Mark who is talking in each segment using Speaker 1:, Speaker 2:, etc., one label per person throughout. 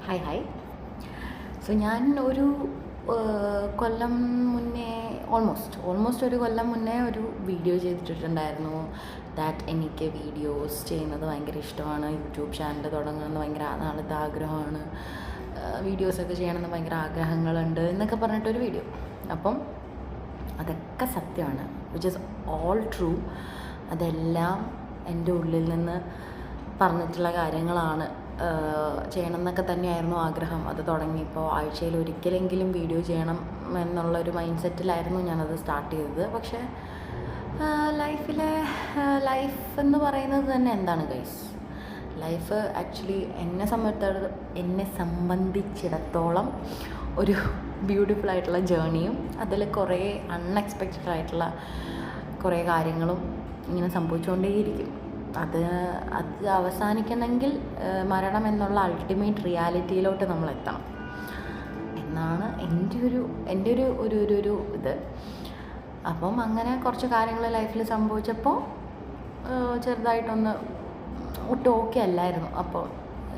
Speaker 1: Hi. So ഞാൻ ഒരു കൊല്ലം മുന്നേ ഓൾമോസ്റ്റ് ഒരു കൊല്ലം മുന്നേ ഒരു വീഡിയോ ചെയ്തിട്ടുണ്ടായിരുന്നു. എനിക്ക് വീഡിയോസ് ചെയ്യുന്നത് ഭയങ്കര ഇഷ്ടമാണ്, യൂട്യൂബ് ചാനൽ തുടങ്ങുന്നത് ഭയങ്കര നാളത്തെ ആഗ്രഹമാണ്, വീഡിയോസൊക്കെ ചെയ്യണമെന്ന് ഭയങ്കര ആഗ്രഹങ്ങളുണ്ട് എന്നൊക്കെ പറഞ്ഞിട്ടൊരു വീഡിയോ. അപ്പം അതൊക്കെ സത്യമാണ്, വിച്ച് ഈസ് ഓൾ ട്രൂ. അതെല്ലാം എൻ്റെ ഉള്ളിൽ നിന്ന് പറഞ്ഞിട്ടുള്ള കാര്യങ്ങളാണ്. ചെയ്യണം എന്നൊക്കെ തന്നെയായിരുന്നു ആഗ്രഹം. അത് തുടങ്ങിയപ്പോൾ ആഴ്ചയിൽ ഒരിക്കലെങ്കിലും വീഡിയോ ചെയ്യണം എന്നുള്ളൊരു മൈൻഡ് സെറ്റിലായിരുന്നു ഞാനത് സ്റ്റാർട്ട് ചെയ്തത്. പക്ഷേ ലൈഫ് എന്ന് പറയുന്നത് തന്നെ എന്താണ് ഗൈസ്? ലൈഫ് ആക്ച്വലി എന്നെ സംബന്ധിച്ചിടത്തോളം ഒരു ബ്യൂട്ടിഫുൾ ആയിട്ടുള്ള ജേർണിയും അതിൽ കുറേ അൺഎക്സ്പെക്റ്റഡ് ആയിട്ടുള്ള കുറേ കാര്യങ്ങളും ഇങ്ങനെ സംഭവിച്ചുകൊണ്ടേയിരിക്കും. അത് അവസാനിക്കണമെങ്കിൽ മരണം എന്നുള്ള അൾട്ടിമേറ്റ് റിയാലിറ്റിയിലോട്ട് നമ്മൾ എത്തണം എന്നാണ് എൻ്റെ ഒരു ഇത്. അപ്പം അങ്ങനെ കുറച്ച് കാര്യങ്ങൾ ലൈഫിൽ സംഭവിച്ചപ്പോൾ ചെറുതായിട്ടൊന്ന് ഒട്ടും ഓക്കെ അല്ലായിരുന്നു. അപ്പോൾ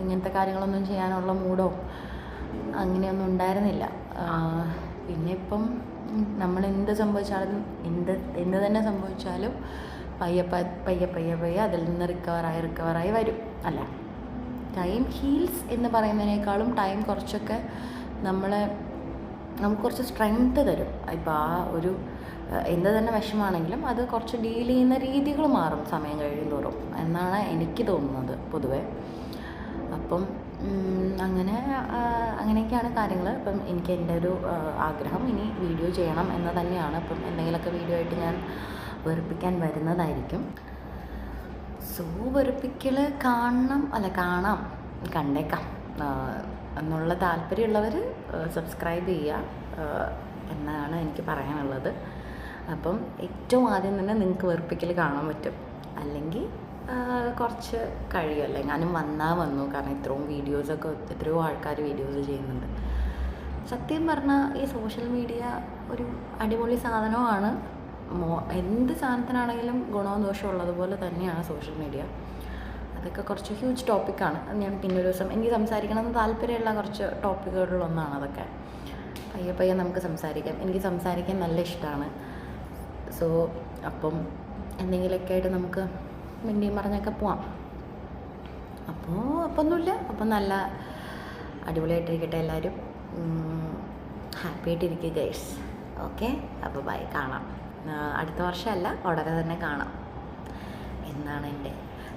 Speaker 1: ഇങ്ങനത്തെ കാര്യങ്ങളൊന്നും ചെയ്യാനുള്ള മൂഡോ അങ്ങനെയൊന്നും ഉണ്ടായിരുന്നില്ല. പിന്നെ ഇപ്പം നമ്മൾ എന്ത് സംഭവിച്ചാലും എന്ത് തന്നെ സംഭവിച്ചാലും പയ്യെ അതിൽ നിന്ന് റിക്കവറായി വരും അല്ല. ടൈം ഹീൽസ് എന്ന് പറയുന്നതിനേക്കാളും ടൈം കുറച്ചൊക്കെ നമുക്ക് കുറച്ച് സ്ട്രെങ്ത് തരും. ഇപ്പോൾ ആ ഒരു എന്ത് തന്നെ വിഷമാണെങ്കിലും അത് കുറച്ച് ഡീൽ ചെയ്യുന്ന രീതികൾ മാറും സമയം കഴിയുന്തോറും എന്നാണ് എനിക്ക് തോന്നുന്നത് പൊതുവെ. അപ്പം അങ്ങനെയൊക്കെയാണ് കാര്യങ്ങൾ. അപ്പം എനിക്ക് എൻ്റെ ഒരു ആഗ്രഹം ഇനി വീഡിയോ ചെയ്യണം എന്ന് തന്നെയാണ്. അപ്പം എന്തെങ്കിലുമൊക്കെ വീഡിയോ ആയിട്ട് ഞാൻ വെറുപ്പിക്കാൻ വരുന്നതായിരിക്കും. സോ വെറുപ്പിക്കൽ കാണാം കണ്ടേക്കാം എന്നുള്ള താല്പര്യമുള്ളവർ സബ്സ്ക്രൈബ് ചെയ്യുക എന്നാണ് എനിക്ക് പറയാനുള്ളത്. അപ്പം ഏറ്റവും ആദ്യം തന്നെ നിങ്ങൾക്ക് വെറുപ്പിക്കൽ കാണാൻ പറ്റും, അല്ലെങ്കിൽ കുറച്ച് കഴിയുമല്ലേ. ഞാനും വന്നു, കാരണം ഇത്രയും വീഡിയോസൊക്കെ എത്രയോ ആൾക്കാർ വീഡിയോസ് ചെയ്യുന്നുണ്ട്. സത്യം പറഞ്ഞാൽ ഈ സോഷ്യൽ മീഡിയ ഒരു അടിപൊളി സാധനമാണ്. എന്ത് സാധനത്തിനാണെങ്കിലും ഗുണവും ദോഷവും ഉള്ളതുപോലെ തന്നെയാണ് സോഷ്യൽ മീഡിയ. അതൊക്കെ കുറച്ച് ഹ്യൂജ് ടോപ്പിക്കാണ്. അത് ഞാൻ പിന്നെ ഒരു ദിവസം എനിക്ക് സംസാരിക്കണമെന്ന് താല്പര്യമുള്ള കുറച്ച് ടോപ്പിക്കുകളിലൊന്നാണ് അതൊക്കെ. പയ്യെ നമുക്ക് സംസാരിക്കാം. എനിക്ക് സംസാരിക്കാൻ നല്ല ഇഷ്ടമാണ്. സോ അപ്പം എന്തെങ്കിലുമൊക്കെ ആയിട്ട് നമുക്ക് മിണ്ടിയും പറഞ്ഞൊക്കെ പോവാം. ഒന്നുമില്ല. അപ്പം നല്ല അടിപൊളിയായിട്ടിരിക്കട്ടെ എല്ലാവരും. ഹാപ്പി ആയിട്ടിരിക്കുക ഗൈസ്. ഓക്കെ, അപ്പോൾ ബൈ. കാണാം. അടുത്ത വർഷമല്ല, ഉടനെ തന്നെ കാണാം എന്നാണ് എൻ്റെ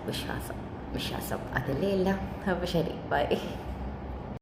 Speaker 1: വിശ്വാസം. അതിലേ എല്ലാം. അപ്പോൾ ശരി, ബൈ.